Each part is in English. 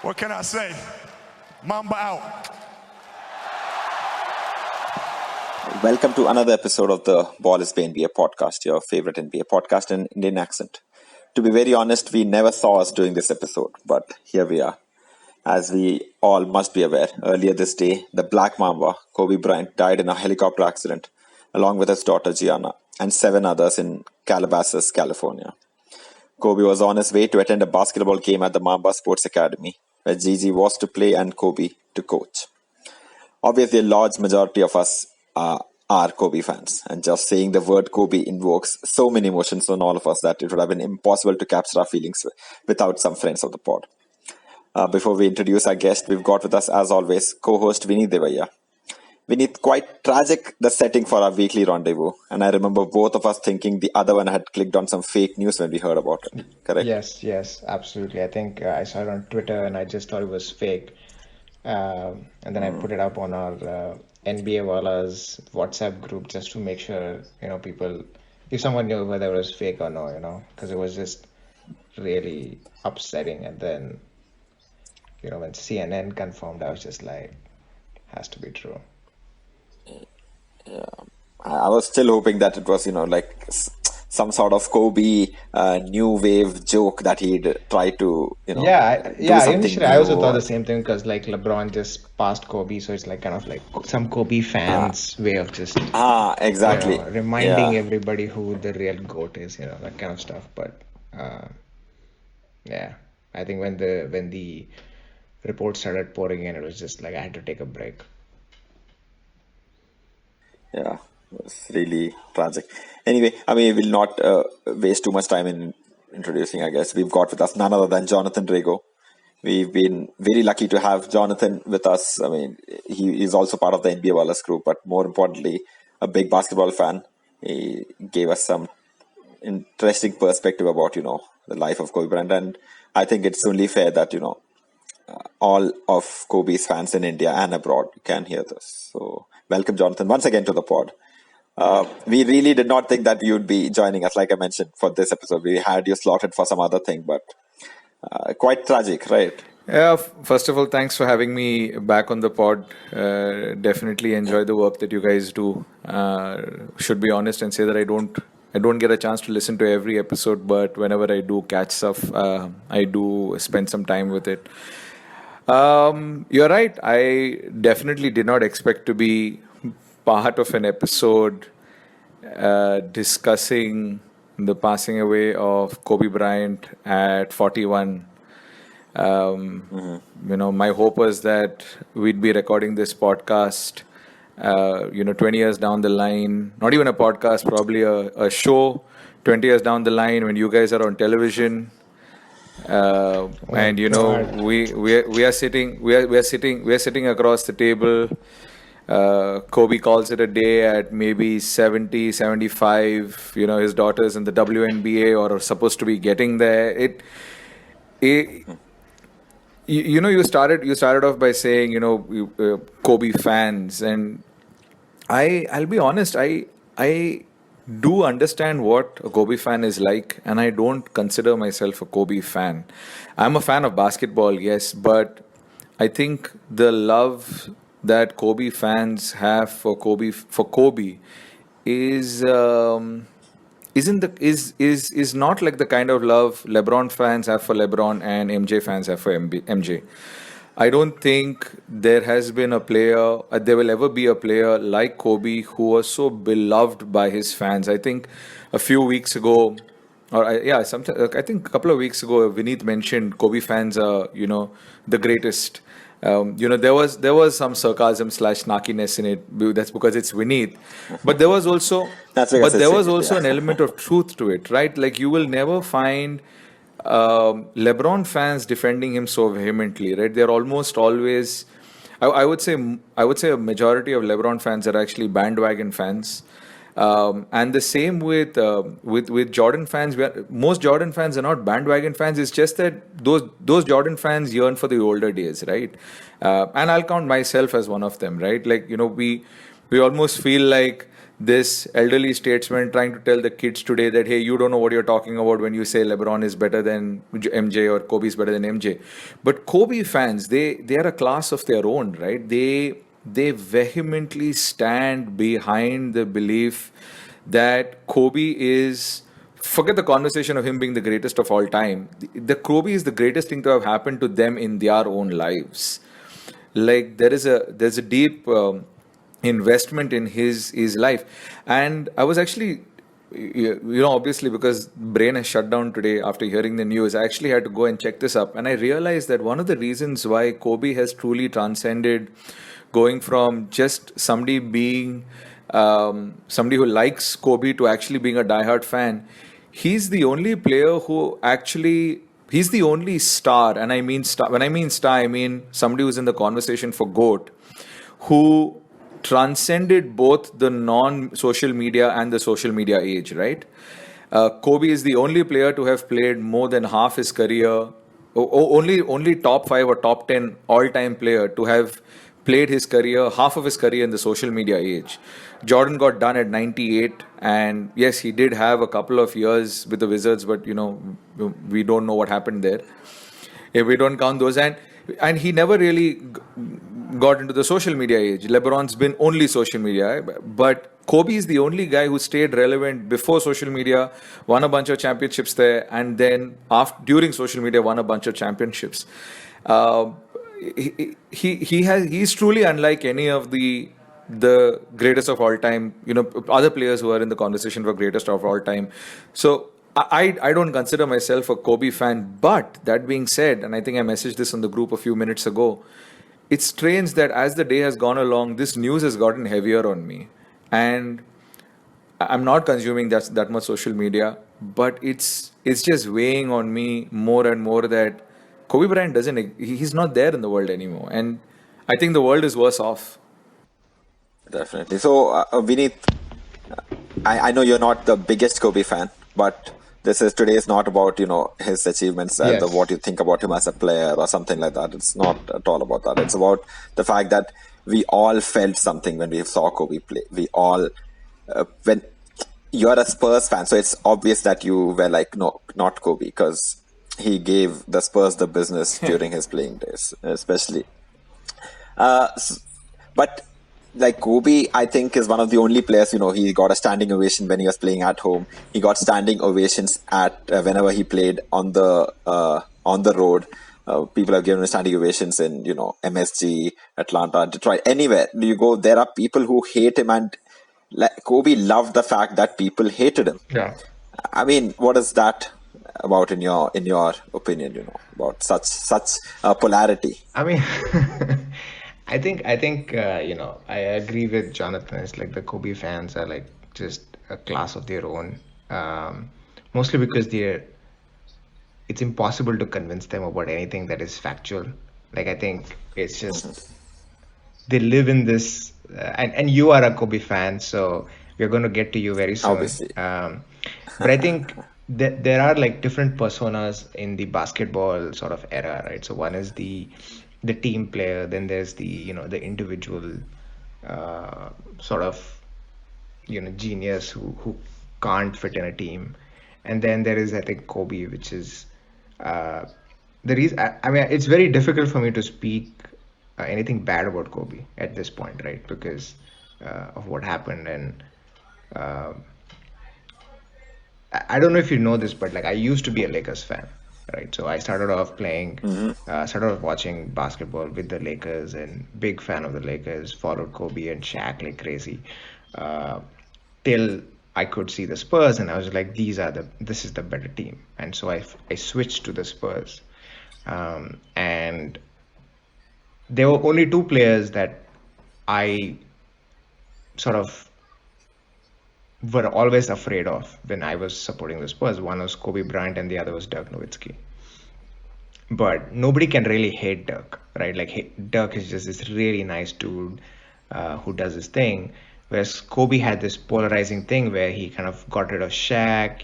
What can I say? Mamba out. Welcome to another episode of the Ball is the NBA podcast, your favorite NBA podcast in Indian accent. To be very honest, we never saw us doing this episode, but here we are. As we all must be aware, earlier this day, the Black Mamba, Kobe Bryant, died in a helicopter accident, along with his daughter Gianna and 7 others in Calabasas, California. Kobe was on his way to attend a basketball game at the Mamba Sports Academy, where Gigi was to play and Kobe to coach. Obviously, a large majority of us are Kobe fans, and just saying the word Kobe invokes so many emotions on all of us that it would have been impossible to capture our feelings without some friends of the pod. Before we introduce our guest, we've got with us, as always, co-host Vineet Devaya. Vineet, quite tragic the setting for our weekly rendezvous, and I remember both of us thinking the other one had clicked on some fake news when we heard about it, correct? Yes, absolutely. I think I saw it on Twitter and I just thought it was fake. And then I put it up on our NBA Wallah's WhatsApp group just to make sure, people, if someone knew whether it was fake or no, because it was just really upsetting. And then, when CNN confirmed, I was just like, has to be true. Yeah. I was still hoping that it was, some sort of Kobe new wave joke that he'd try to, do something Initially I also new. thought the same thing because like LeBron just passed Kobe, so it's like kind of like some Kobe fans way of just Exactly. reminding Yeah. everybody who the real GOAT is, that kind of stuff. But yeah, I think when the reports started pouring in, it was just like I had to take a break. Yeah, it's really tragic. Anyway, we'll not waste too much time in introducing our guest. We've got with us none other than Jonathan Rego. We've been very lucky to have Jonathan with us. He is also part of the NBA Wallah's group, but more importantly, a big basketball fan. He gave us some interesting perspective about, the life of Kobe Bryant. And I think it's only fair that, all of Kobe's fans in India and abroad can hear this. So welcome, Jonathan, once again to the pod. We really did not think that you'd be joining us, like I mentioned, for this episode. We had you slotted for some other thing, but quite tragic, right? Yeah, first of all, thanks for having me back on the pod. Definitely enjoy the work that you guys do. Should be honest and say that I don't get a chance to listen to every episode, but whenever I do catch stuff, I do spend some time with it. You're right. I definitely did not expect to be part of an episode discussing the passing away of Kobe Bryant at 41. My hope was that we'd be recording this podcast, 20 years down the line, not even a podcast, probably a show 20 years down the line when you guys are on television. And we are sitting across the table. Kobe calls it a day at maybe 70, 75. His daughter's in the WNBA or are supposed to be getting there. You started off by saying Kobe fans, and I'll be honest, I do understand what a Kobe fan is like, and I don't consider myself a Kobe fan. I'm a fan of basketball, yes, but I think the love that Kobe fans have for Kobe is is not like the kind of love LeBron fans have for LeBron and MJ fans have for MJ. I don't think there has been a player, there will ever be a player like Kobe who was so beloved by his fans. I think a few weeks ago, I think a couple of weeks ago, Vineet mentioned Kobe fans are, the greatest. There was some sarcasm / snarkiness in it. That's because it's Vineet. But there was also, an element of truth to it, right? Like you will never find LeBron fans defending him so vehemently, right? They're almost always, I would say a majority of LeBron fans are actually bandwagon fans, and the same with Jordan fans. Most Jordan fans are not bandwagon fans. It's just that those Jordan fans yearn for the older days, right? And I'll count myself as one of them, right? Like we almost feel like this elderly statesman trying to tell the kids today that, hey, you don't know what you're talking about when you say LeBron is better than MJ or Kobe is better than MJ. But Kobe fans, they are a class of their own, right? They vehemently stand behind the belief that Kobe is, forget the conversation of him being the greatest of all time. The Kobe is the greatest thing to have happened to them in their own lives. Like there's a deep investment in his life. And I was actually, obviously because brain has shut down today after hearing the news, I actually had to go and check this up, and I realized that one of the reasons why Kobe has truly transcended going from just somebody being somebody who likes Kobe to actually being a diehard fan. He's the only player who actually, he's the only star, and I mean star. When I mean star, I mean somebody who's in the conversation for GOAT, who transcended both the non-social media and the social media age, right? Kobe is the only player to have played more than half his career, only top 5 or top 10 all-time player to have played his career, half of his career in the social media age. Jordan got done at 98, and yes, he did have a couple of years with the Wizards, but we don't know what happened there. If we don't count those, and he never really got into the social media age. LeBron's been only social media, but Kobe is the only guy who stayed relevant before social media, won a bunch of championships there, and then during social media won a bunch of championships. He's truly unlike any of the greatest of all time. Other players who are in the conversation for greatest of all time. So I don't consider myself a Kobe fan. But that being said, and I think I messaged this on the group a few minutes ago, it's strange that as the day has gone along, this news has gotten heavier on me, and I'm not consuming that much social media, but it's just weighing on me more and more that Kobe Bryant he's not there in the world anymore, and I think the world is worse off. Definitely. So, Vineet, I know you're not the biggest Kobe fan, but today is not about his achievements and Yes. what you think about him as a player or something like that. It's not at all about that. It's about the fact that we all felt something when we saw Kobe play. We all, when you're a Spurs fan, so it's obvious that you were like, no, not Kobe, because he gave the Spurs the business during his playing days, especially. But like Kobe, I think is one of the only players. He got a standing ovation when he was playing at home. He got standing ovations at whenever he played on the road. People have given him standing ovations in MSG, Atlanta, Detroit, anywhere you go. There are people who hate him, and Kobe loved the fact that people hated him. Yeah. I mean, what is that about in your opinion? About such polarity. I mean, I think I agree with Jonathan. It's like the Kobe fans are like just a class of their own, mostly because it's impossible to convince them about anything that is factual. Like I think it's just they live in this, and you are a Kobe fan, so we're going to get to you very soon. Obviously. But I think there are like different personas in the basketball sort of era, right? So one is the team player, then there's the the individual sort of genius who can't fit in a team, and then there is, I think, Kobe, which is the reason. I mean, it's very difficult for me to speak anything bad about Kobe at this point, right? Because of what happened, and I don't know if you know this, but like I used to be a Lakers fan, right? So I started off started off watching basketball with the Lakers, and big fan of the Lakers. Followed Kobe and Shaq like crazy, till I could see the Spurs, and I was like, this is the better team, and so I switched to the Spurs, and there were only two players that I sort of were always afraid of when I was supporting the Spurs. One was Kobe Bryant and the other was Dirk Nowitzki. But nobody can really hate Dirk, right? Like Dirk is just this really nice dude who does his thing. Whereas Kobe had this polarizing thing where he kind of got rid of Shaq.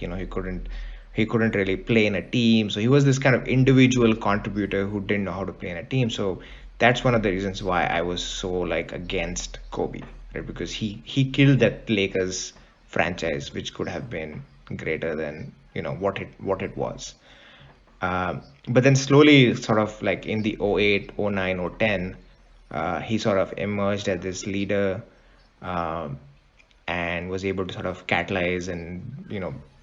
He couldn't really play in a team. So he was this kind of individual contributor who didn't know how to play in a team. So that's one of the reasons why I was so like against Kobe, right? Because he killed that Lakers franchise, which could have been greater than what it was. But then slowly, sort of like in the 08, 09, 010, he sort of emerged as this leader, um, and was able to sort of catalyze and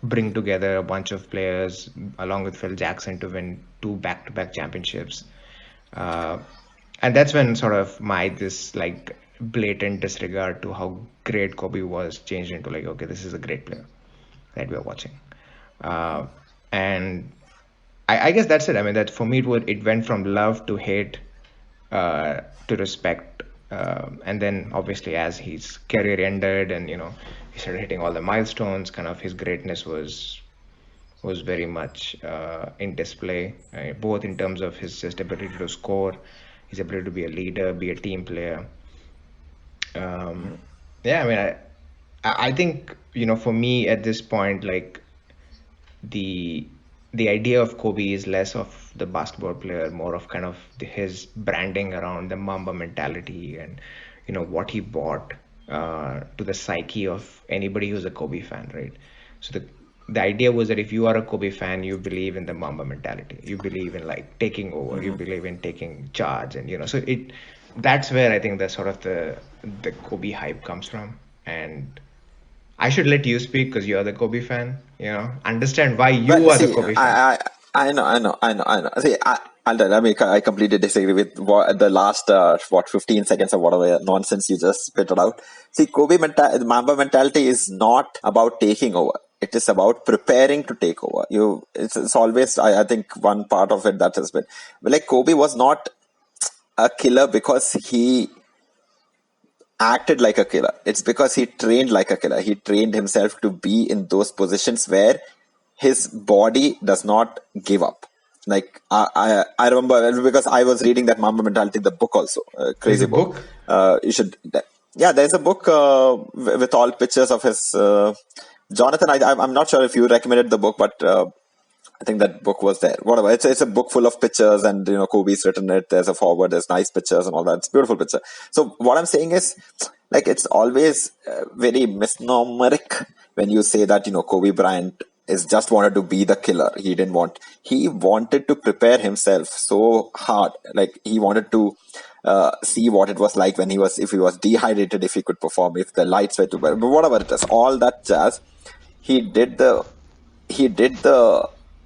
bring together a bunch of players along with Phil Jackson to win 2 back-to-back championships. Uh, and that's when sort of my this like blatant disregard to how great Kobe was changed into like, okay, this is a great player that we are watching. And I guess that's it. I mean, that for me it went from love to hate, to respect, and then obviously as his career ended and he started hitting all the milestones, kind of his greatness was very much in display, both in terms of his just ability to score, his ability to be a leader, be a team player. Yeah, I mean, I think for me at this point, like the idea of Kobe is less of the basketball player, more of kind of his branding around the Mamba mentality and what he brought to the psyche of anybody who's a Kobe fan, right? So the idea was that if you are a Kobe fan, you believe in the Mamba mentality, you believe in like taking over, you believe in taking charge, and so that's where I think the sort of the Kobe hype comes from. And I should let you speak because you're the Kobe fan. Understand why you Well, are the see, Kobe fan. I know. See, I mean, I completely disagree with the last 15 seconds of whatever nonsense you just spit it out. See, Mamba mentality is not about taking over. It is about preparing to take over. It's always, I think, one part of it that has been, like, Kobe was not a killer because he acted like a killer. It's because he trained like a killer. He trained himself to be in those positions where his body does not give up. Like I remember, because I was reading that Mamba mentality, the book also, There's crazy a book. book. You should, yeah. There's a book with all pictures of his Jonathan. I'm not sure if you recommended the book, but I think that book was there. Whatever. It's a book full of pictures, and Kobe's written it. There's a forward. There's nice pictures and all that. It's a beautiful picture. So what I'm saying is, like, it's always very misnomeric when you say that Kobe Bryant is just wanted to be the killer. He wanted to prepare himself so hard. Like, he wanted to see what it was like if he was dehydrated, if he could perform, if the lights were too bright, but whatever it is, all that jazz. He did the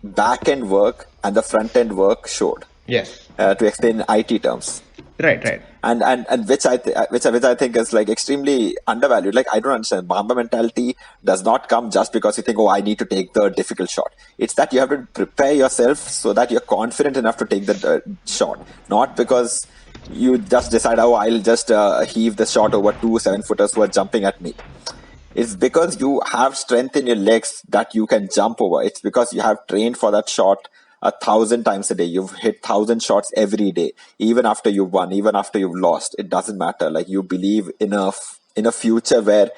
back end work, and the front end work showed. Yes. To explain IT terms. Right. And which I think is like extremely undervalued. Like, I don't understand. Mamba mentality does not come just because you think, oh, I need to take the difficult shot. It's that you have to prepare yourself so that you're confident enough to take the shot, not because you just decide, oh, I'll just heave the shot over 2 7-footers who are jumping at me. It's because you have strength in your legs that you can jump over. It's because you have trained for that shot 1,000 times a day. You've hit 1,000 shots every day, even after you've won, even after you've lost. It doesn't matter. Like, you believe in a future where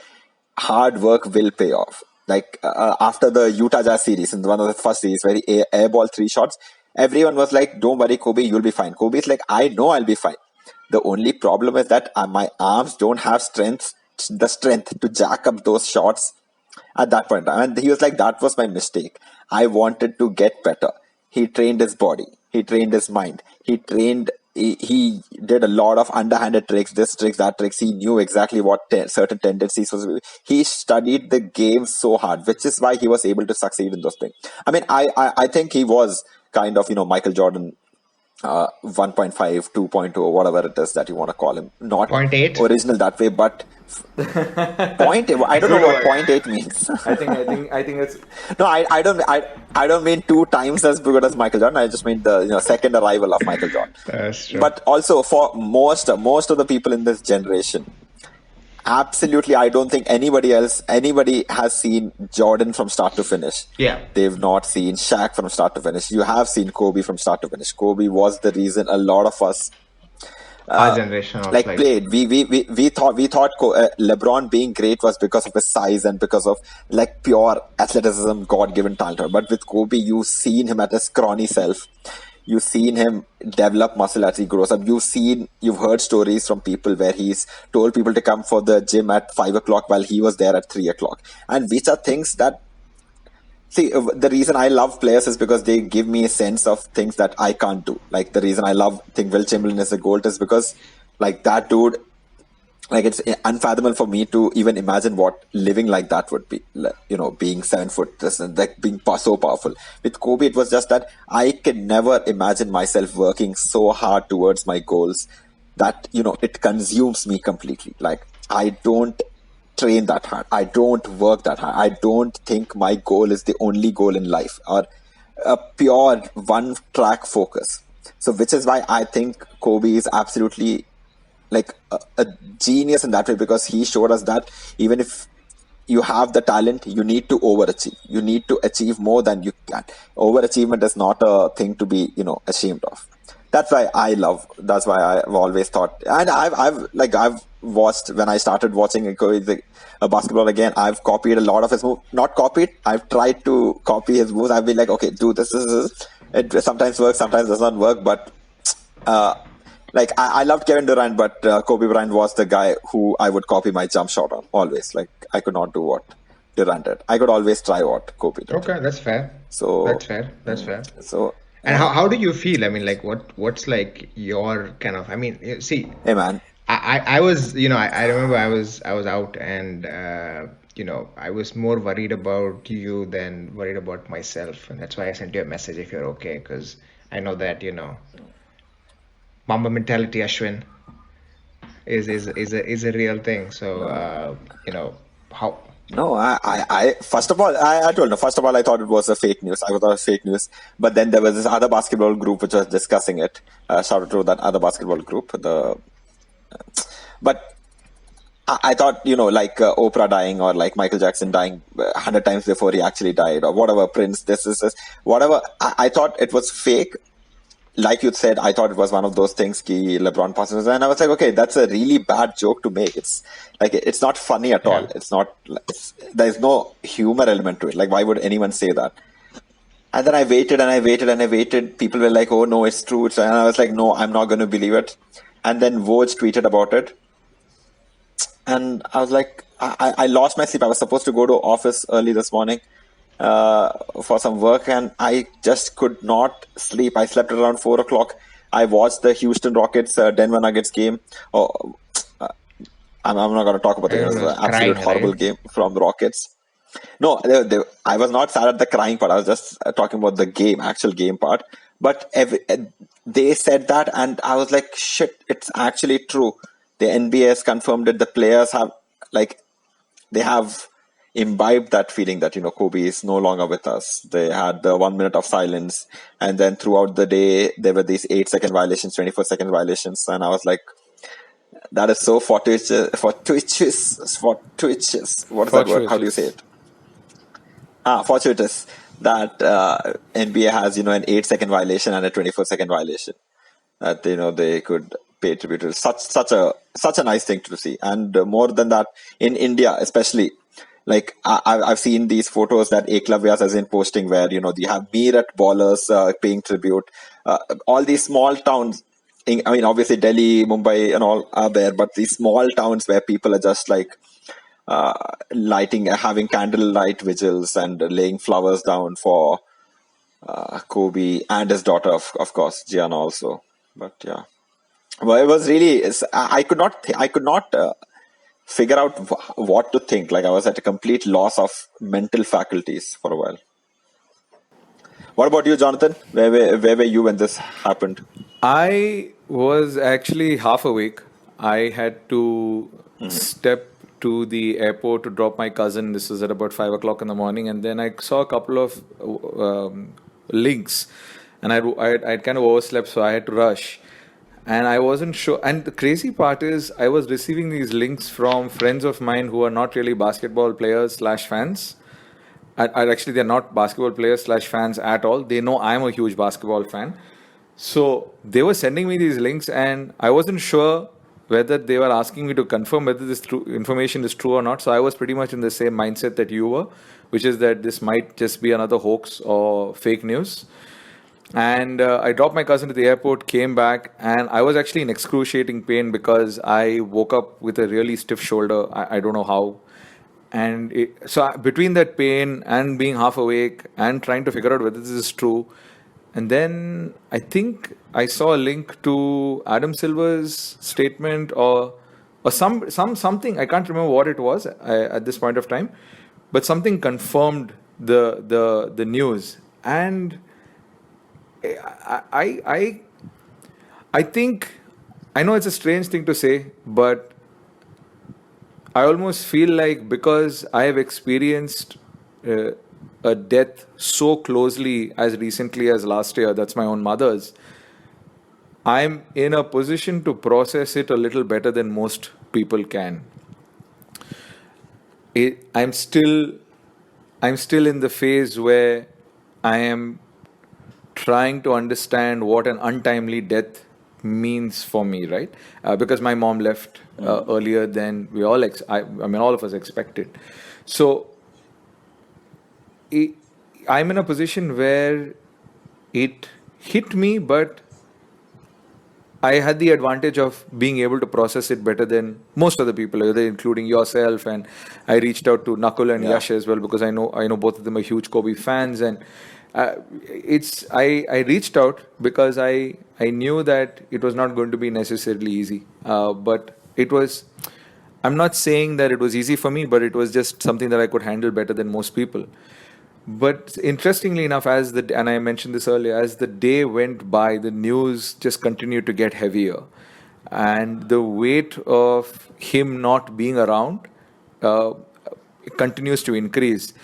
hard work will pay off. Like, after the Utah Jazz series, in one of the first series where he airballed 3 shots, everyone was like, don't worry, Kobe, you'll be fine. Kobe's like, I know I'll be fine. The only problem is that my arms don't have the strength to jack up those shots at that point. And he was like, that was my mistake. I wanted to get better. He trained his body. He trained his mind. He did a lot of underhanded tricks, this tricks, that tricks. He knew exactly what certain tendencies was. He studied the game so hard, which is why he was able to succeed in those things. I mean, I think he was kind of, Michael Jordan 1.5, 2.0, whatever it is that you want to call him. Not 0.8? original that way, but point. I don't know what 0.8 means. I think it's No, I don't mean 2 times as good as Michael Jordan. I just mean the second arrival of Michael Jordan. That's true. But also for most of the people in this generation, absolutely, I don't think anybody has seen Jordan from start to finish. Yeah. They've not seen Shaq from start to finish. You have seen Kobe from start to finish. Kobe was the reason a lot of us Our generation of played. We thought LeBron being great was because of his size and because of like pure athleticism, God-given talent. But with Kobe, you've seen him at his scrawny self. You've seen him develop muscle as he grows up. You've heard stories from people where he's told people to come for the gym at 5 o'clock while he was there at 3 o'clock. And which are things that, see, the reason I love players is because they give me a sense of things that I can't do. Like the reason think Will Chamberlain is a GOAT is because like that dude, like it's unfathomable for me to even imagine what living like that would be. Like, being 7 foot, this and like being so powerful. With Kobe, it was just that I can never imagine myself working so hard towards my goals that it consumes me completely. Like I don't train that hard. I don't work that hard. I don't think my goal is the only goal in life or a pure one track focus. So which is why I think Kobe is absolutely like a genius in that way, because he showed us that even if you have the talent, you need to overachieve. You need to achieve more than you can. Overachievement is not a thing to be, ashamed of. That's why I've always thought, and I've watched, when I started watching a basketball again, I've copied a lot of his moves. Not copied, I've tried to copy his moves. I've been like, okay, do this. It sometimes works, sometimes does not work, but like I loved Kevin Durant, but Kobe Bryant was the guy who I would copy my jump shot on always. Like I could not do what Durant did. I could always try what Kobe did. Okay, that's fair. So That's fair. So And how do you feel? I mean, like what's like your kind of? I mean, see, hey man, I was, I remember I was out, and I was more worried about you than worried about myself, and that's why I sent you a message if you're okay, because I know that Mamba mentality, Ashwin, is a real thing. So how? no, I first of all, I told you, first of all, I thought it was a fake news. I thought it was fake news. But then there was this other basketball group which was discussing it. Shout out to that other basketball group. But I thought, like Oprah dying or like Michael Jackson dying 100 times before he actually died, or whatever, Prince, this, whatever. I thought it was fake. Like you said, I thought it was one of those things, ki LeBron passes, and I was like, okay, that's a really bad joke to make. It's like, it's not funny at all. It's not, there's no humor element to it. Like, why would anyone say that? And then I waited and I waited and I waited. People were like, oh no, it's true. And I was like, no, I'm not going to believe it. And then Woj tweeted about it. And I was like, I lost my sleep. I was supposed to go to office early this morning for some work, and I just could not sleep. I slept around 4 o'clock. I watched the Houston Rockets Denver Nuggets game. I'm not going to talk about it. It was an absolute horrible game from Rockets. No, I was not sad at the crying part. I was just talking about the game, actual game part. But they said that, and I was like, shit, it's actually true. The NBA has confirmed it. The players have, they have imbibed that feeling that, Kobe is no longer with us. They had the 1 minute of silence. And then throughout the day, there were these 8-second violations, 24-second violations. And I was like, that is so fortuitous. What is that word? How do you say it? Fortuitous that NBA has, an 8-second violation and a 24-second violation. That, they could pay tribute to. Such a nice thing to see. And more than that, in India especially, like I've seen these photos that Eklavya has been posting where, you have Meerut ballers paying tribute. All these small towns, obviously Delhi, Mumbai and all are there, but these small towns where people are just like having candlelight vigils and laying flowers down for Kobe and his daughter, of course, Gianna also. But yeah, well, it was really, I could not figure out what to think. Like I was at a complete loss of mental faculties for a while. What about you, Jonathan? Where were you when this happened? I was actually half awake. I had to step to the airport to drop my cousin. This was at about 5 o'clock in the morning. And then I saw a couple of links. And I'd kind of overslept, so I had to rush. And I wasn't sure. And the crazy part is I was receiving these links from friends of mine who are not really basketball players / fans. Actually, they're not basketball players / fans at all. They know I'm a huge basketball fan. So they were sending me these links, and I wasn't sure whether they were asking me to confirm whether this information is true or not. So I was pretty much in the same mindset that you were, which is that this might just be another hoax or fake news. And I dropped my cousin to the airport, came back, and I was actually in excruciating pain because I woke up with a really stiff shoulder. I don't know how. And between that pain and being half awake and trying to figure out whether this is true, and then I think I saw a link to Adam Silver's statement or something. I can't remember what it was at this point of time, but something confirmed the news. And I, I, I I think, I know it's a strange thing to say, but I almost feel like because I have experienced uh, a death so closely as recently as last year, that's my own mother's, I'm in a position to process it a little better than most people can. It, I'm still in the phase where I am trying to understand what an untimely death means for me, right? Because my mom left earlier than we all, I mean, all of us expected. So I I'm in a position where it hit me, but I had the advantage of being able to process it better than most other people, including yourself. And I reached out to Nakul and Yeah. Yash as well because I know both of them are huge Kobe fans, and I reached out because I knew that it was not going to be necessarily easy, but it was. I'm not saying that it was easy for me, but it was just something that I could handle better than most people. But interestingly enough, and I mentioned this earlier, as the day went by, the news just continued to get heavier, and the weight of him not being around uh, continues to increase.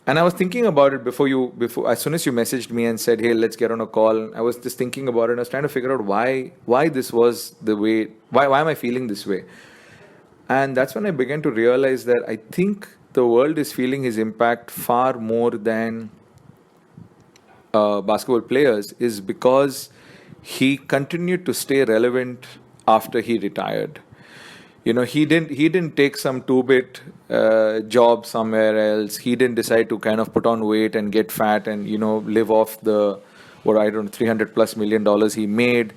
And I was thinking about it before as soon as you messaged me and said, "Hey, let's get on a call." I was just thinking about it. And I was trying to figure out why this was the way. Why am I feeling this way? And that's when I began to realize that I think the world is feeling his impact far more than basketball players, is because he continued to stay relevant after he retired. You know, he didn't take some two-bit job somewhere else. He didn't decide to kind of put on weight and get fat and live off the what I don't know, $300+ million he made.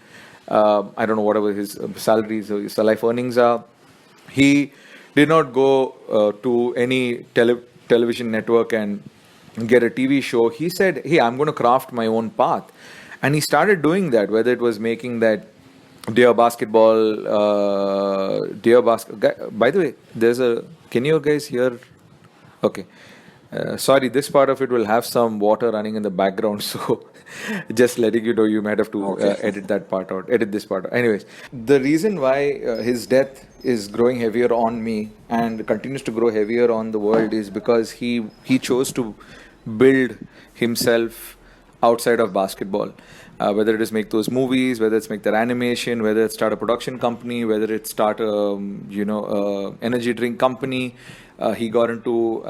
I don't know whatever his salaries or his life earnings are. He did not go to any television network and get a TV show. He said, "Hey, I'm going to craft my own path," and he started doing that. Whether it was making that Dear Basketball, Dear Basket. By the way, there's a. Can you guys hear? Okay. Sorry, this part of it will have some water running in the background, so just letting you know, you might have to Okay. edit that part out, edit this part out. Anyways, the reason why his death is growing heavier on me and continues to grow heavier on the world is because he chose to build himself outside of basketball. Whether it is make those movies, whether it's make their animation, whether it's start a production company, whether it's start a energy drink company. He got into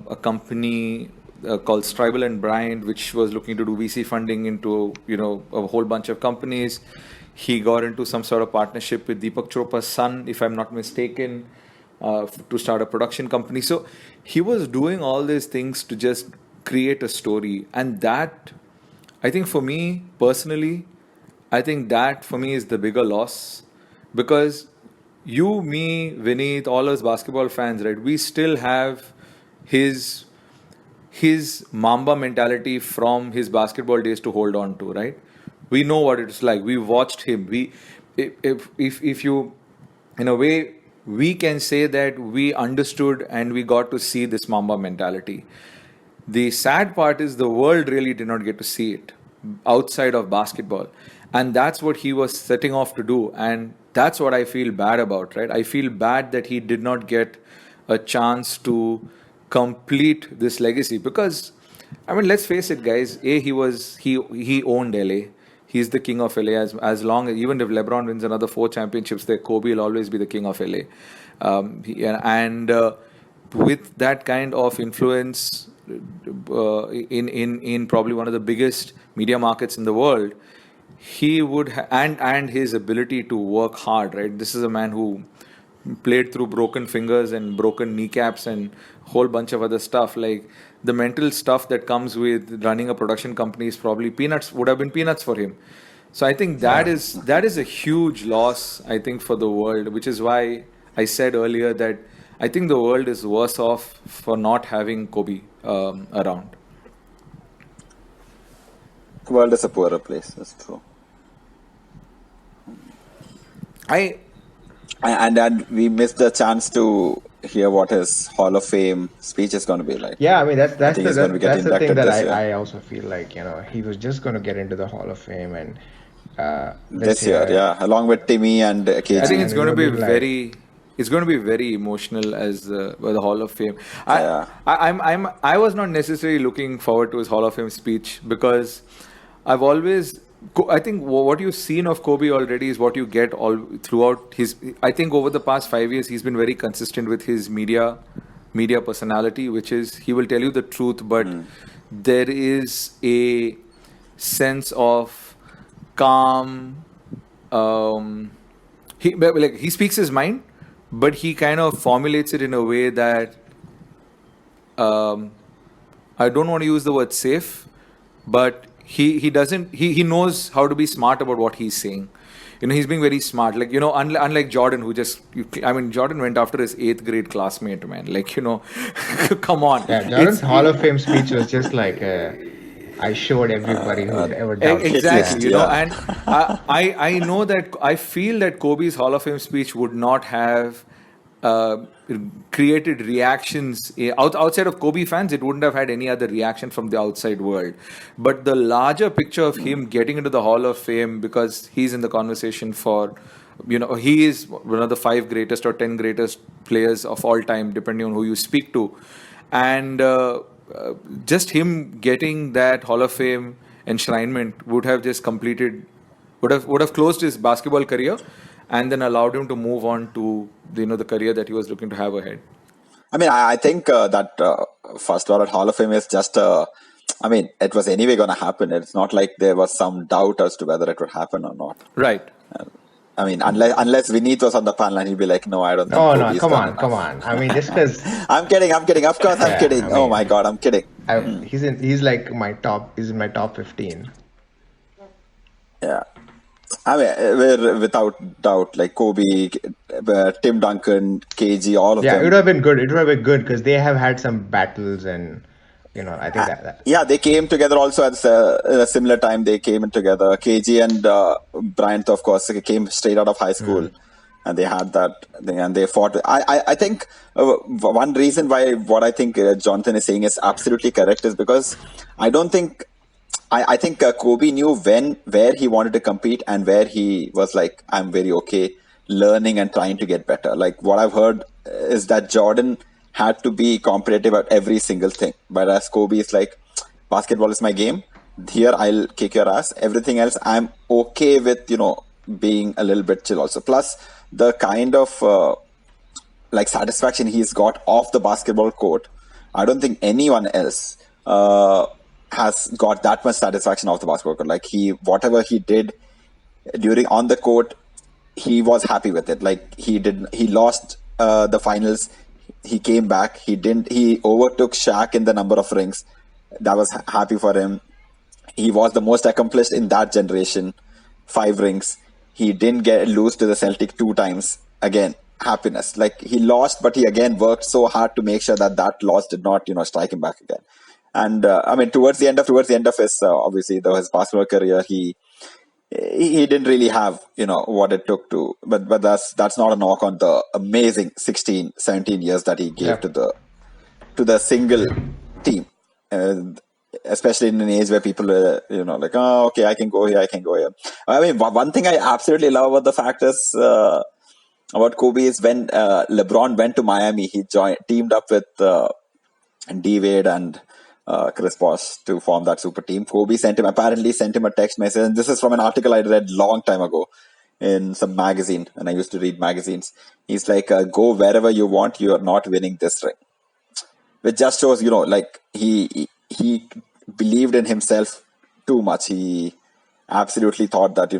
a company called Stribel and Bryant, which was looking to do VC funding into a whole bunch of companies. He got into some sort of partnership with Deepak Chopra's son, if I'm not mistaken, to start a production company. So he was doing all these things to just create a story, and that, I think for me personally, I think that for me is the bigger loss, because you, me, Vineet, all us basketball fans, right? We still have his his Mamba mentality from his basketball days to hold on to, right? We know what it's like. We watched him. If you, in a way, we can say that we understood and we got to see this Mamba mentality. The sad part is the world really did not get to see it outside of basketball. And that's what he was setting off to do. And that's what I feel bad about, right? I feel bad that he did not get a chance to complete this legacy because, I mean, let's face it, guys. He owned LA. He's the king of LA. As long as, even if LeBron wins another 4 championships, there Kobe will always be the king of LA. And with that kind of influence in probably one of the biggest media markets in the world, he would and his ability to work hard, right? This is a man who played through broken fingers and broken kneecaps and whole bunch of other stuff. Like, the mental stuff that comes with running a production company is probably peanuts, would have been peanuts for him. So I think that is a huge loss, I think, for the world, which is why I said earlier that I think the world is worse off for not having Kobe around. The world is a poorer place. That's true. And we missed the chance to hear what his Hall of Fame speech is going to be like. Yeah, I mean that's I think he's going to get that's the thing inducted that this year. I also feel like, he was just going to get into the Hall of Fame, and This year, yeah, along with Timmy and KG. I think it's and going to it be would be like- it's going to be very emotional as the Hall of Fame. Yeah. I was not necessarily looking forward to his Hall of Fame speech because I've always, I think what you've seen of Kobe already is what you get all throughout his. I think over the past 5 years he's been very consistent with his media personality, which is he will tell you the truth, but there is a sense of calm. He speaks his mind, but he kind of formulates it in a way that I don't want to use the word safe, but he doesn't he knows how to be smart about what he's saying. He's being very smart. Unlike Jordan, who Jordan went after his 8th grade classmate, man. Come on. Yeah, Jordan's Hall of Fame speech was just like I showed everybody who'd ever doubted. Exactly, Yeah. and I know that I feel that Kobe's Hall of Fame speech would not have created reactions outside of Kobe fans. It wouldn't have had any other reaction from the outside world. But the larger picture of him getting into the Hall of Fame, because he's in the conversation for, he is one of the 5 greatest or 10 greatest players of all time, depending on who you speak to, and just him getting that Hall of Fame enshrinement would have just would have closed his basketball career, and then allowed him to move on to the career that he was looking to have ahead. I mean, I think that first ballot Hall of Fame is just. It was anyway going to happen. It's not like there was some doubt as to whether it would happen or not. Right. Unless Vineet was on the panel, and he'd be like, "No, I don't think." Oh no, Kobe's come done on, enough." come on. I mean, just because I'm kidding. Of course, I'm Yeah, kidding. I Oh mean- my God, I'm kidding. he's like my top. He's in my top 15. Yeah. We're without doubt, like Kobe, Tim Duncan, KG, all of Yeah, them. it would have been good. It would have been good because they have had some battles, and I think that Yeah, they came together also at a similar time. They came in together. KG and Bryant, of course, came straight out of high school, and they had that thing, and they fought. I think one reason why what I think Jonathan is saying is absolutely correct is because I don't think. I think Kobe knew where he wanted to compete and where he was like, I'm very okay learning and trying to get better. Like what I've heard is that Jordan had to be competitive at every single thing. Whereas Kobe is like, basketball is my game. Here I'll kick your ass. Everything else I'm okay with, being a little bit chill also. Plus the kind of satisfaction he's got off the basketball court, I don't think anyone else has got that much satisfaction off the basketball court. Like whatever he did on the court, he was happy with it. Like he lost the finals. He came back. He overtook Shaq in the number of rings. That was happy for him. He was the most accomplished in that generation. 5 rings. He didn't lose to the Celtic 2 times. Again, happiness. Like he lost, but he again worked so hard to make sure that loss did not, strike him back again. And towards the end of his obviously his basketball career, he didn't really have what it took to. But that's not a knock on the amazing 16, 17 years that he gave to the single team, especially in an age where people like, oh, okay, I can go here. I mean, one thing I absolutely love about the fact is about Kobe is when LeBron went to Miami, he teamed up with D Wade and Chris Bosh to form that super team. Kobe apparently sent him a text message, and this is from an article I read long time ago in some magazine, and I used to read magazines. He's like, go wherever you want, you are not winning this ring. Which just shows, like he believed in himself too much. He absolutely thought that,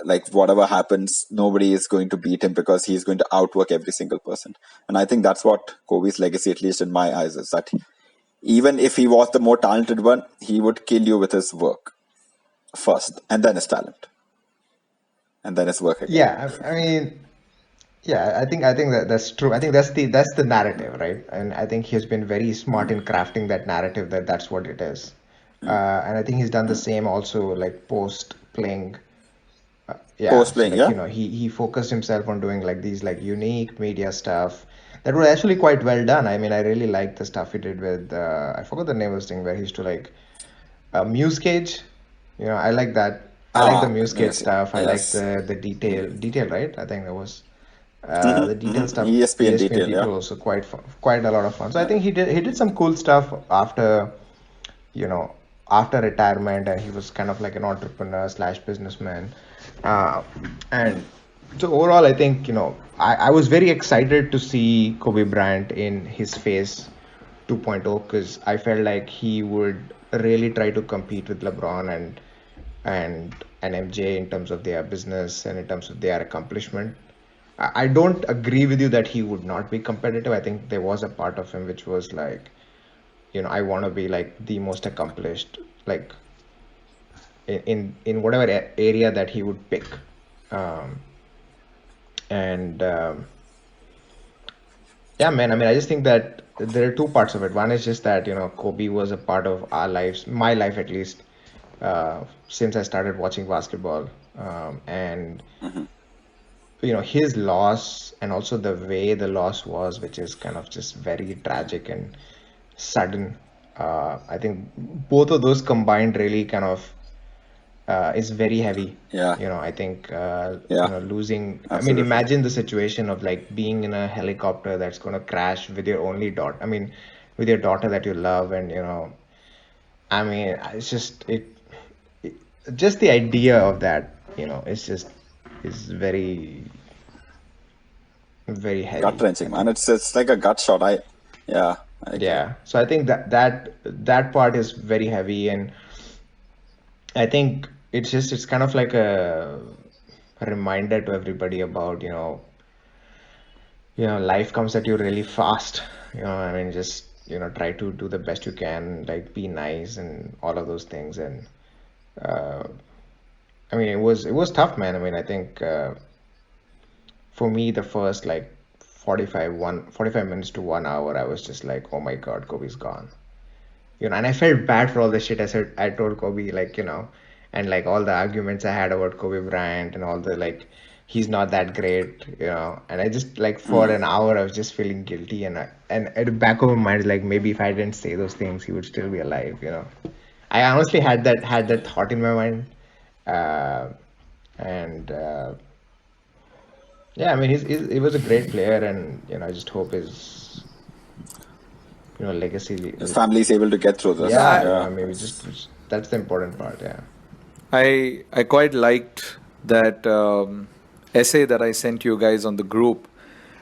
like whatever happens, nobody is going to beat him because he's going to outwork every single person. And I think that's what Kobe's legacy, at least in my eyes, is that Even if he was the more talented one, he would kill you with his work first, and then his talent, and then his work again. Yeah, I mean, yeah, I think that's true. I think that's the narrative, right? And I think he's been very smart in crafting that narrative that that's what it is. And I think he's done the same also, like post playing. Yeah, Post so playing, like yeah. he focused himself on doing like these like unique media stuff that was actually quite well done. I mean, I really liked the stuff he did with I forgot the name of this thing where he used to like Muse Cage. I like that. I like the Muse Cage Yes, stuff. I like yes. the detail, right? I think that was the detail stuff. ESPN ESPN detail, yeah. detail also quite fun, quite a lot of fun. So I think he did some cool stuff after you know after retirement, and he was kind of like an entrepreneur slash businessman. Uh, and so overall, I think I was very excited to see Kobe Bryant in his phase 2.0 because I felt like he would really try to compete with LeBron and MJ in terms of their business and in terms of their accomplishment. I don't agree with you that he would not be competitive. I think there was a part of him which was like, I want to be like the most accomplished, like in whatever area that he would pick. Um, and Yeah, man. I mean, I just think that there are two parts of it. One is just that, Kobe was a part of our lives, my life at least, since I started watching basketball. And, his loss and also the way the loss was, which is kind of just very tragic and sudden. I think both of those combined really kind of is very heavy. Yeah. I think Yeah, losing. I mean, absolutely. imagine the situation of like being in a helicopter that's going to crash with your only daughter. I mean, with your daughter that you love, and I mean, it's just it just the idea of that. It's just is very very Gut heavy. I wrenching, man. think. It's like a gut shot. Yeah, I agree. Yeah. So I think that part is very heavy, and I think it's kind of like a reminder to everybody about life comes at you really fast. I mean, just try to do the best you can, like be nice and all of those things. And uh, I mean, it was tough, man. I mean, I think for me the first like 45 minutes to 1 hour, I was just like, oh my God, Kobe's gone. And I felt bad for all the shit I told Kobe, like, and like all the arguments I had about Kobe Bryant and all the like, he's not that great, and I just like for an hour I was just feeling guilty, and at the back of my mind, like maybe if I didn't say those things, he would still be alive. I honestly had that thought in my mind, uh, and yeah, I mean, he was a great player, and I just hope his legacy. His family is able to get through No, this. Yeah, Yeah, maybe just that's the important part. Yeah. I quite liked that essay that I sent you guys on the group,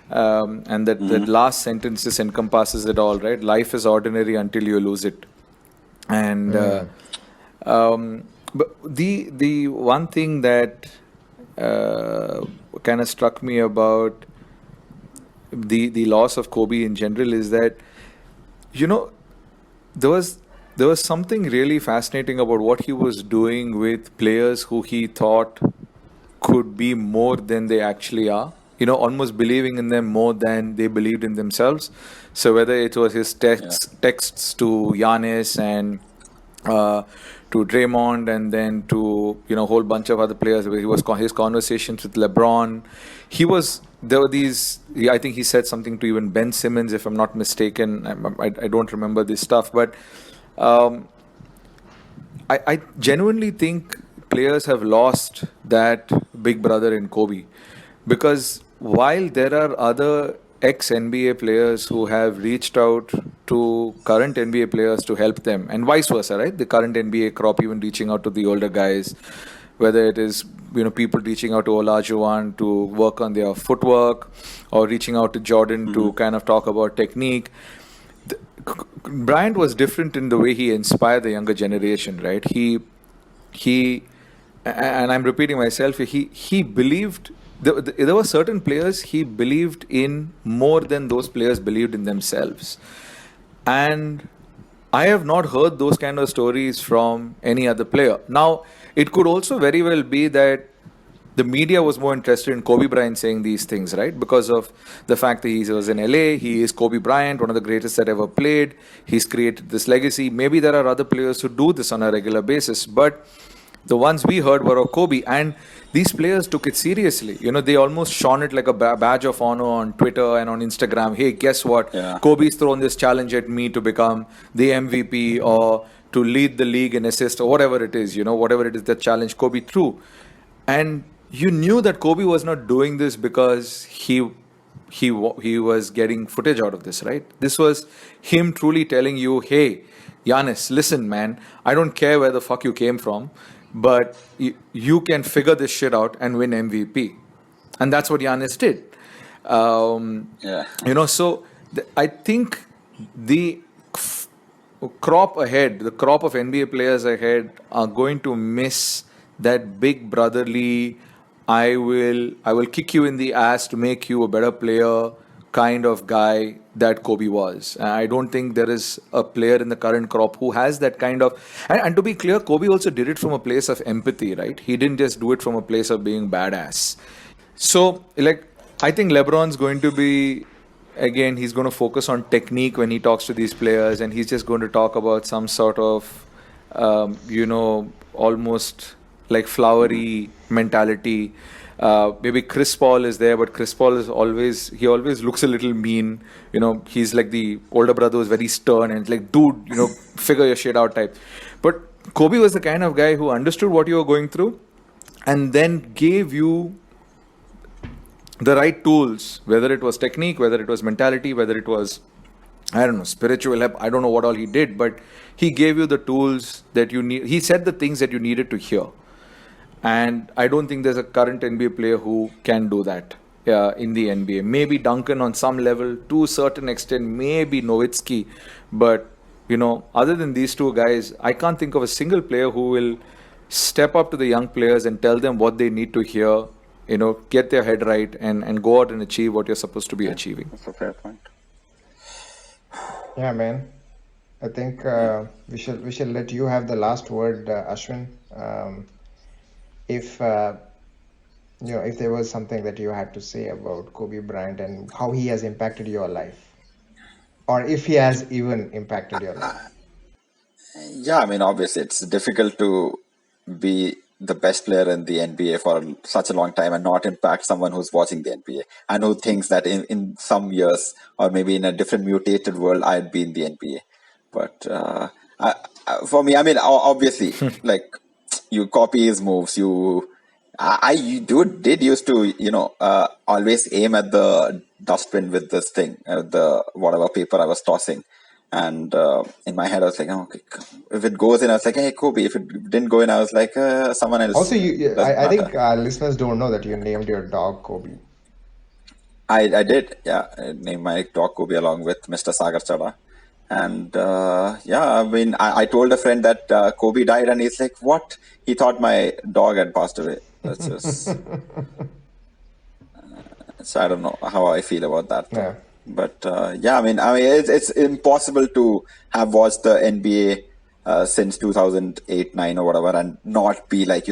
and that last sentence just encompasses it all, right? Life is ordinary until you lose it, and Mm. but the one thing that uh, kind of struck me about the loss of Kobe in general is that you know there was there was something really fascinating about what he was doing with players who he thought could be more than they actually are. Almost believing in them more than they believed in themselves. So whether it was his yeah. texts to Giannis and uh, to Draymond, and then to a whole bunch of other players, where he was his conversations with LeBron, there were these. I think he said something to even Ben Simmons, if I'm not mistaken. I don't remember this stuff, but um, I genuinely think players have lost that big brother in Kobe, because while there are other ex NBA players who have reached out to current NBA players to help them, and vice versa, right? The current NBA crop even reaching out to the older guys, whether it is people reaching out to Olajuwon to work on their footwork, or reaching out to Jordan to kind of talk about technique. Bryant was different in the way he inspired the younger generation, right? He, and I'm repeating myself. He believed. There were certain players he believed in more than those players believed in themselves, and I have not heard those kind of stories from any other player. Now, it could also very well be that the media was more interested in Kobe Bryant saying these things, right? Because of the fact that he was in LA, he is Kobe Bryant, one of the greatest that ever played. He's created this legacy. Maybe there are other players who do this on a regular basis, but the ones we heard were of Kobe, and these players took it seriously. They almost shone it like a badge of honor on Twitter and on Instagram. Hey, guess what? Yeah. Kobe's thrown this challenge at me to become the MVP or to lead the league in assist or whatever it is. Whatever it is that challenge Kobe threw, and you knew that Kobe was not doing this because he was getting footage out of this, right? This was him truly telling you, hey, Giannis, listen, man, I don't care where the fuck you came from, but you can figure this shit out and win MVP. And that's what Giannis did. So I think the crop ahead, the crop of NBA players ahead are going to miss that big brotherly, I will kick you in the ass to make you a better player kind of guy that Kobe was. I don't think there is a player in the current crop who has that kind of. And to be clear, Kobe also did it from a place of empathy, right? He didn't just do it from a place of being badass. So, I think LeBron's going to be, again, he's going to focus on technique when he talks to these players, and he's just going to talk about some sort of, almost like flowery mentality. Maybe Chris Paul is there, but Chris Paul is always looks a little mean. He's like the older brother who's very stern and it's like, dude, figure your shit out type. But Kobe was the kind of guy who understood what you were going through and then gave you the right tools, whether it was technique, whether it was mentality, whether it was, I don't know, spiritual help. I don't know what all he did, but he gave you the tools that you need. He said the things that you needed to hear. And I don't think there's a current NBA player who can do that in the NBA. Maybe Duncan on some level, to a certain extent, maybe Nowitzki. But, other than these two guys, I can't think of a single player who will step up to the young players and tell them what they need to hear, get their head right and go out and achieve what you're supposed to be achieving. That's a fair point. Yeah, man. I think we should let you have the last word, Ashwin. If if there was something that you had to say about Kobe Bryant and how he has impacted your life, or if he has even impacted your life. Yeah, obviously it's difficult to be the best player in the NBA for such a long time and not impact someone who's watching the NBA and who thinks that in some years or maybe in a different mutated world I'd be in the NBA. But for me, obviously, like you copy his moves. Did used to always aim at the dustbin with this thing, the whatever paper I was tossing. And in my head, I was like, oh, okay, if it goes in, I was like, hey, Kobe. If it didn't go in, I was like, someone else. Also, I think listeners don't know that you named your dog Kobe. I did, yeah. I named my dog Kobe along with Mr. Sagar Chada. And I told a friend that Kobe died, and he's like, what? He thought my dog had passed away. That's just. So I don't know how I feel about that. Yeah. But it's impossible to have watched the NBA since 2008-9 or whatever and not be like,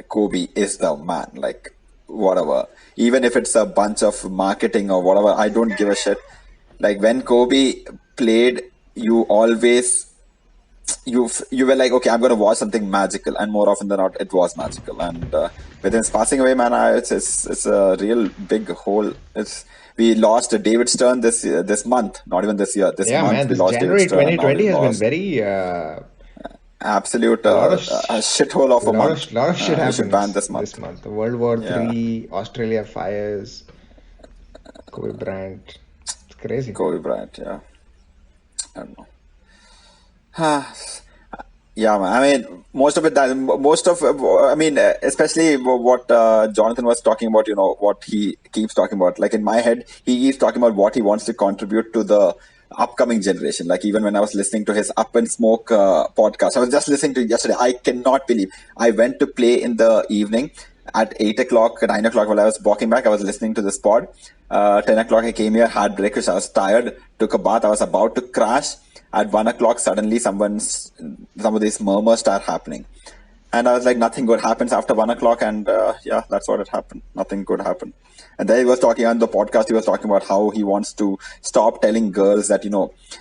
Kobe is the man, like whatever. Even if it's a bunch of marketing or whatever, I don't give a shit. Like when Kobe played, you always you were like, okay, I'm going to watch something magical, and more often than not, it was magical. And with his passing away, man, it's a real big hole. We lost David Stern this month, not even this year. This month, man, we lost January David Stern. 2020 has been very absolute shithole of a month. A lot of shit happened should ban this month. The World War III, Australia fires, Kobe Bryant. It's crazy. Kobe Bryant, yeah. I don't know. Yeah, man. Especially what Jonathan was talking about, what he keeps talking about. Like in my head, he keeps talking about what he wants to contribute to the upcoming generation. Like even when I was listening to his Up and Smoke podcast, I was just listening to it yesterday. I cannot believe I went to play in the evening at 8 o'clock, 9 o'clock, while I was walking back, I was listening to this pod. 10 o'clock, I came here, had breakfast. I was tired, took a bath. I was about to crash. At 1 o'clock, suddenly some of these murmurs start happening. And I was like, nothing good happens after 1 o'clock. And yeah, that's what had happened. Nothing good happened. And then he was talking on the podcast, he was talking about how he wants to stop telling girls that,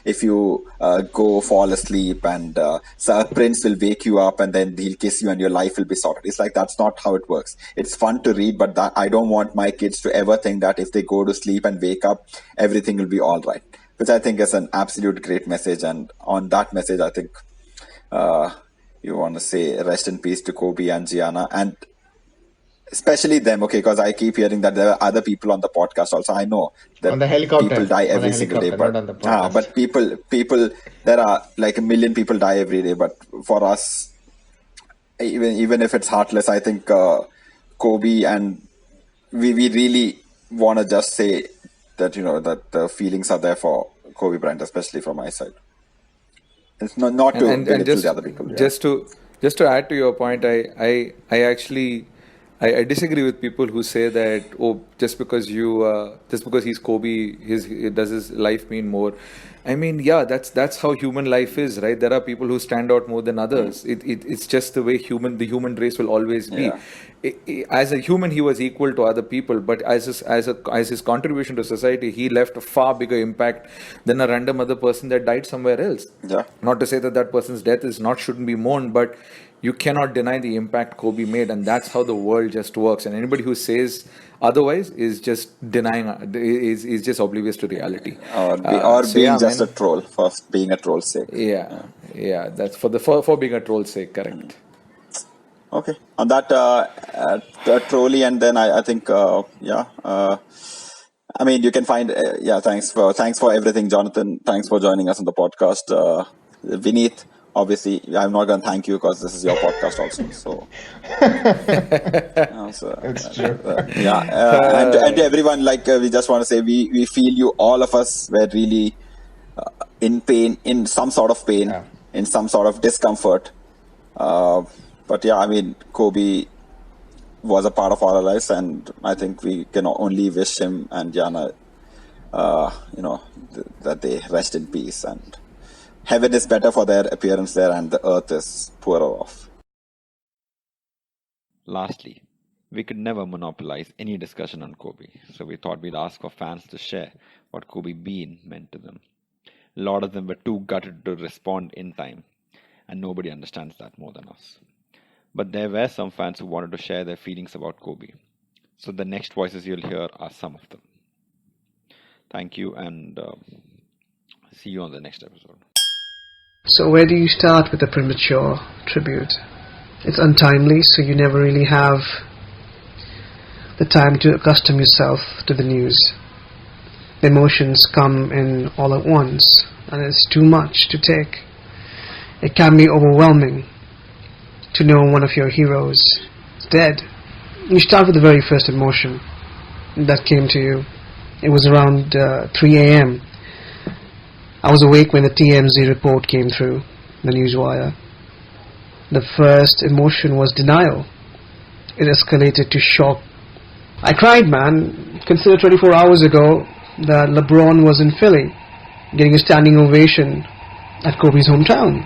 if you go fall asleep and so a prince will wake you up and then he'll kiss you and your life will be sorted. It's like, that's not how it works. It's fun to read, but I don't want my kids to ever think that if they go to sleep and wake up, everything will be all right. Which I think is an absolute great message. And on that message, I think you want to say rest in peace to Kobe and Gianna. And especially them, okay, because I keep hearing that there are other people on the podcast also. I know that On the helicopter. people die every single day, not on the podcast. but people, there are like 1 million people die every day. But for us, even if it's heartless, I think Kobe and we really want to just say that that the feelings are there for Kobe Bryant, especially from my side. It's not to and just the other people. Yeah. Just to add to your point, I actually I disagree with people who say that just because he's Kobe, does his life mean more? I mean, yeah, that's how human life is, right? There are people who stand out more than others. It's just the way the human race will always be. Yeah. As a human, he was equal to other people, but as his contribution to society, he left a far bigger impact than a random other person that died somewhere else. Yeah. Not to say that person's death shouldn't be mourned, but you cannot deny the impact Kobe made, and that's how the world just works. And anybody who says otherwise is just denying, is just oblivious to reality, being just a troll for being a troll's sake. Yeah. That's for being a troll's sake, correct. Okay, on that trolley, and then I think I mean, you can find thanks for everything, Jonathan. Thanks for joining us on the podcast, Vineet. Obviously, I'm not going to thank you because this is your podcast also. So, It's true. And to everyone, we just want to say we feel you. All of us were really in pain, in some sort of pain, in some sort of discomfort. But yeah, I mean, Kobe was a part of our lives, and I think we can only wish him and Gianna, that they rest in peace, and heaven is better for their appearance there, and the earth is poorer off. Lastly, we could never monopolize any discussion on Kobe, so we thought we'd ask for fans to share what Kobe Bean meant to them. A lot of them were too gutted to respond in time, and nobody understands that more than us. But there were some fans who wanted to share their feelings about Kobe. So the next voices you'll hear are some of them. Thank you, and see you on the next episode. So where do you start with a premature tribute? It's untimely, so you never really have the time to accustom yourself to the news. The emotions come in all at once, and it's too much to take. It can be overwhelming to know one of your heroes is dead. You start with the very first emotion that came to you. It was around 3 a.m. I was awake when the TMZ report came through, the newswire. The first emotion was denial. It escalated to shock. I cried, man. Consider 24 hours ago that LeBron was in Philly, getting a standing ovation at Kobe's hometown,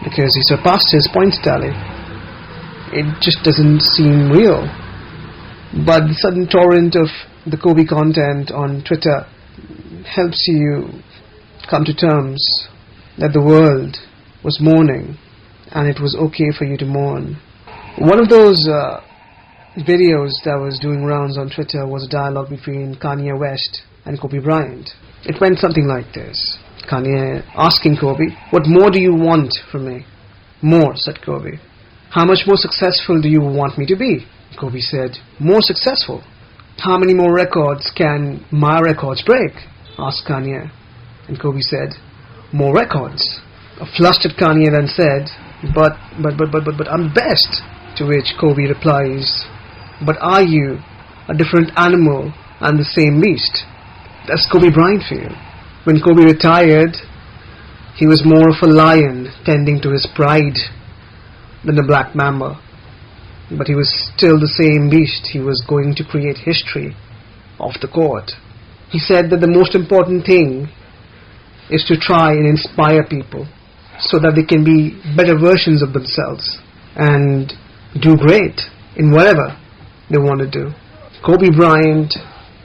because he surpassed his points tally. It just doesn't seem real. But the sudden torrent of the Kobe content on Twitter helps you come to terms that the world was mourning, and it was okay for you to mourn. One of those videos that was doing rounds on Twitter was a dialogue between Kanye West and Kobe Bryant. It went something like this. Kanye asking Kobe, "What more do you want from me?" "More," said Kobe. "How much more successful do you want me to be?" Kobe said, "More successful." "How many more records can my records break?" asked Kanye. And Kobe said, "More records." A flustered Kanye then said, but I'm best." To which Kobe replies, "But are you a different animal and the same beast?" That's Kobe Bryant for you. When Kobe retired, he was more of a lion tending to his pride than a black mamba. but he was still the same beast. He was going to create history off the court. He said that the most important thing is to try and inspire people so that they can be better versions of themselves and do great in whatever they want to do. Kobe Bryant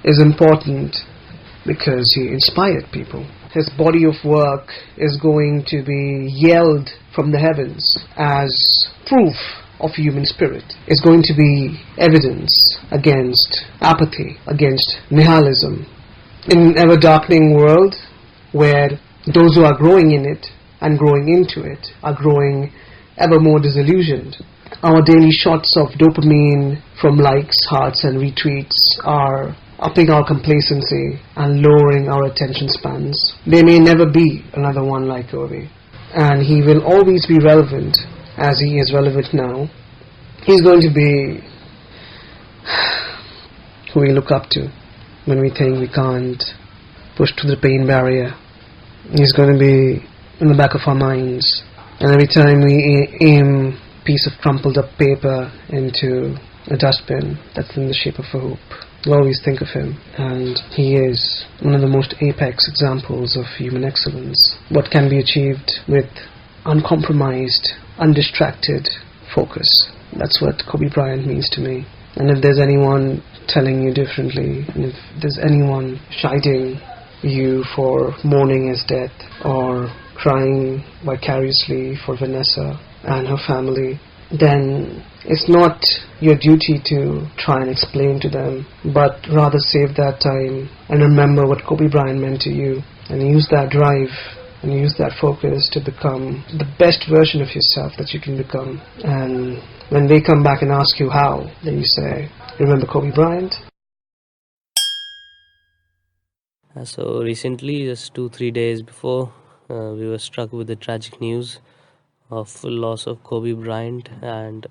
is important because he inspired people. His body of work is going to be yelled from the heavens as proof of human spirit. It's going to be evidence against apathy, against nihilism. In an ever-darkening world where those who are growing in it and growing into it are growing ever more disillusioned. Our daily shots of dopamine from likes, hearts and retweets are upping our complacency and lowering our attention spans. There may never be another one like Kobe, and he will always be relevant as he is relevant now. He's going to be who we look up to when we think we can't push through the pain barrier. He's going to be in the back of our minds, and every time we aim a piece of crumpled up paper into a dustbin that's in the shape of a hoop, we'll always think of him, and he is one of the most apex examples of human excellence. What can be achieved with uncompromised, undistracted focus. That's what Kobe Bryant means to me. And if there's anyone telling you differently, and if there's anyone chiding you for mourning his death or crying vicariously for Vanessa and her family, then it's not your duty to try and explain to them, but rather save that time and remember what Kobe Bryant meant to you, and use that drive and use that focus to become the best version of yourself that you can become. And when they come back and ask you how, then you say, remember Kobe Bryant? So recently, just 2-3 days before, we were struck with the tragic news of loss of Kobe Bryant, and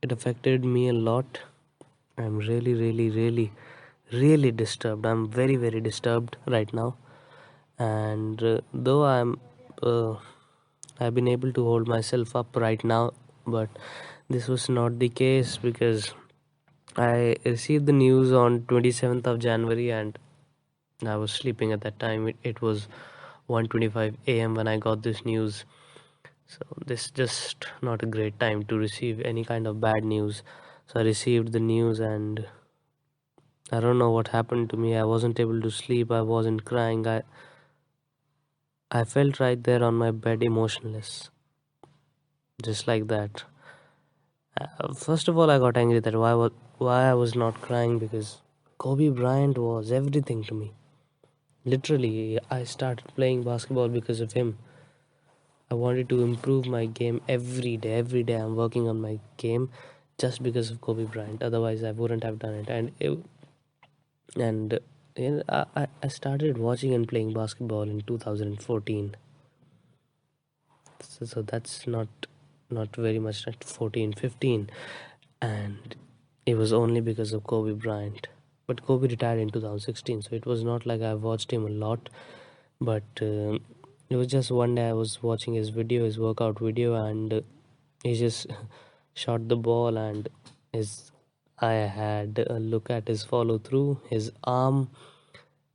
it affected me a lot. I'm really disturbed. I'm very disturbed right now, and though I've been able to hold myself up right now, but this was not the case because I received the news on 27th of January and I was sleeping at that time. It was 1:25 a.m. when I got this news. So this is just not a great time to receive any kind of bad news. So I received the news and I don't know what happened to me. I wasn't able to sleep. I wasn't crying. I felt right there on my bed emotionless. Just like that. First of all, I got angry that why I was not crying, because Kobe Bryant was everything to me. Literally, I started playing basketball because of him. I wanted to improve my game every day. Every day I'm working on my game just because of Kobe Bryant. Otherwise, I wouldn't have done it. I started watching and playing basketball in 2014. So that's not very much, not 14, 15. And it was only because of Kobe Bryant. But Kobe retired in 2016, so it was not like I watched him a lot. But it was just one day I was watching his workout video, and he just shot the ball, and I had a look at his follow through, his arm,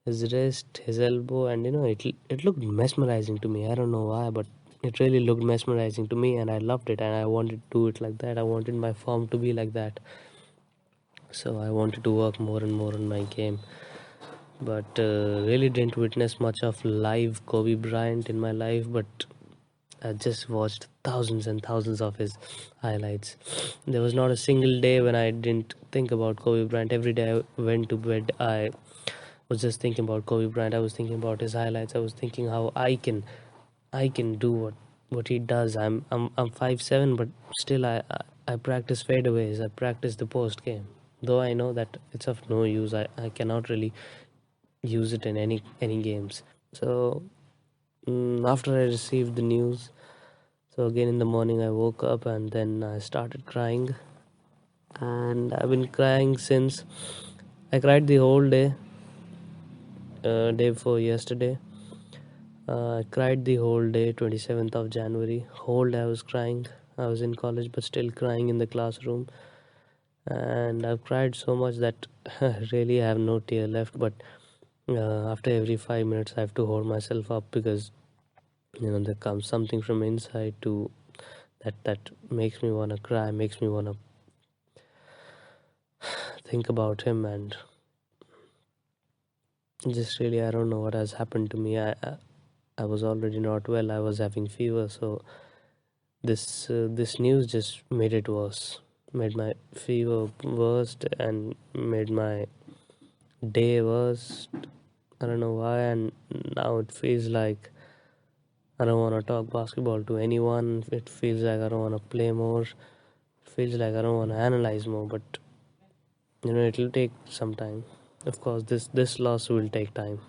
his wrist, his elbow, and it looked mesmerizing to me. I don't know why, but it really looked mesmerizing to me, and I loved it, and I wanted to do it like that. I wanted my form to be like that. So I wanted to work more and more on my game, but really didn't witness much of live Kobe Bryant in my life, but I just watched thousands and thousands of his highlights. There was not a single day when I didn't think about Kobe Bryant. Every day I went to bed, I was just thinking about Kobe Bryant. I was thinking about his highlights. I was thinking how I can do what he does. I'm 5'7", but still I practice fadeaways. I practice the post game. Though I know that it's of no use. I cannot really use it in any games. So after I received the news, so again in the morning I woke up and then I started crying, and I've been crying since. I cried the whole day, day before yesterday. I cried the whole day, 27th of January. Whole day I was crying. I was in college, but still crying in the classroom. And I've cried so much that really I have no tear left. But after every 5 minutes, I have to hold myself up because there comes something from inside to that makes me wanna cry, makes me wanna think about him, and just really I don't know what has happened to me. I was already not well. I was having fever, so this news just made it worse, made my fever worse, and made my day worse. I don't know why, and now it feels like I don't want to talk basketball to anyone. It feels like I don't want to play more. It feels like I don't want to analyze more. But it'll take some time. Of course, this loss will take time.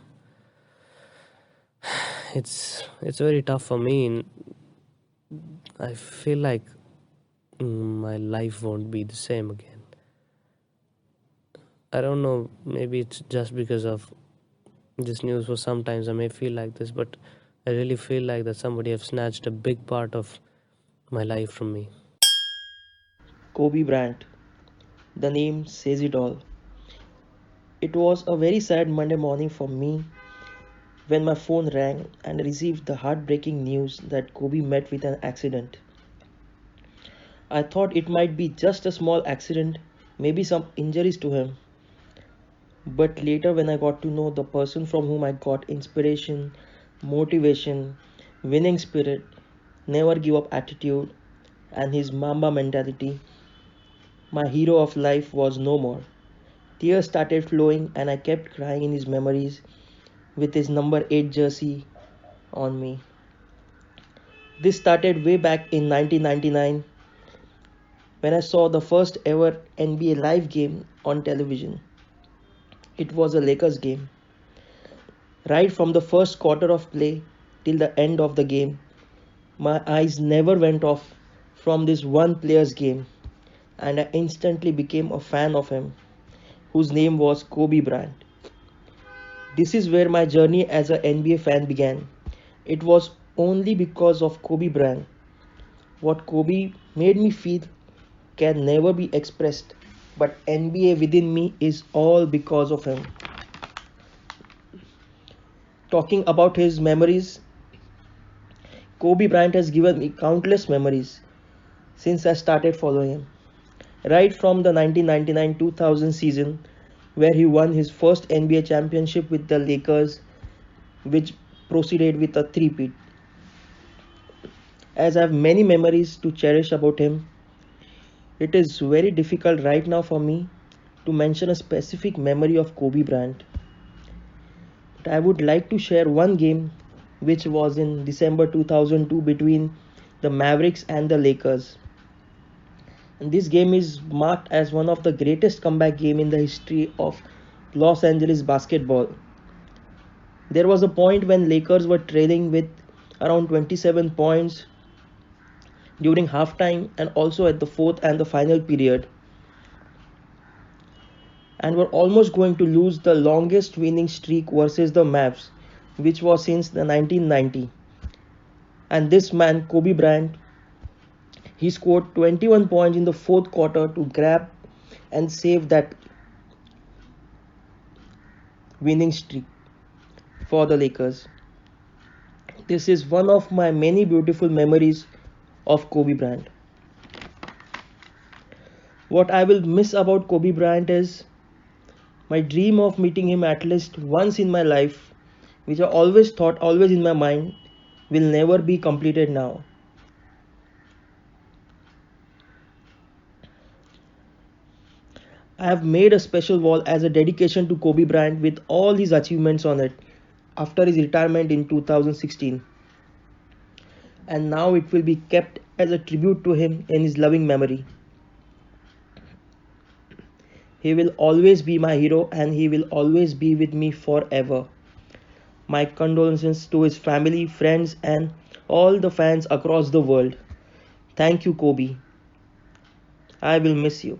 It's very tough for me. I feel like my life won't be the same again. I don't know. Maybe it's just because of this news. For sometimes I may feel like this, but I really feel like that somebody have snatched a big part of my life from me. Kobe Bryant. The name says it all. It was a very sad Monday morning for me when my phone rang and I received the heartbreaking news that Kobe met with an accident. I thought it might be just a small accident, maybe some injuries to him. But later, when I got to know the person from whom I got inspiration, motivation, winning spirit, never give up attitude, and his Mamba mentality, my hero of life was no more. Tears started flowing, and I kept crying in his memories with his number 8 jersey on me. This started way back in 1999 when I saw the first ever NBA live game on television. It was a Lakers game. Right from the first quarter of play till the end of the game, my eyes never went off from this one player's game, and I instantly became a fan of him, whose name was Kobe Bryant. This is where my journey as an NBA fan began. It was only because of Kobe Bryant. What Kobe made me feel can never be expressed, but NBA within me is all because of him. Talking about his memories, Kobe Bryant has given me countless memories since I started following him. Right from the 1999-2000 season, where he won his first NBA championship with the Lakers, which proceeded with a three-peat. As I have many memories to cherish about him, it is very difficult right now for me to mention a specific memory of Kobe Bryant. But I would like to share one game which was in December 2002 between the Mavericks and the Lakers. And this game is marked as one of the greatest comeback game in the history of Los Angeles basketball. There was a point when Lakers were trailing with around 27 points during halftime and also at the fourth and the final period, and were almost going to lose the longest winning streak versus the Mavs, which was since the 1990. And this man, Kobe Bryant, he scored 21 points in the fourth quarter to grab and save that winning streak for the Lakers. This is one of my many beautiful memories of Kobe Bryant. What I will miss about Kobe Bryant is my dream of meeting him at least once in my life, which I always thought, always in my mind, will never be completed now. I have made a special wall as a dedication to Kobe Bryant with all his achievements on it after his retirement in 2016. And now it will be kept as a tribute to him in his loving memory. He will always be my hero and he will always be with me forever. My condolences to his family, friends, and all the fans across the world. Thank you, Kobe. I will miss you.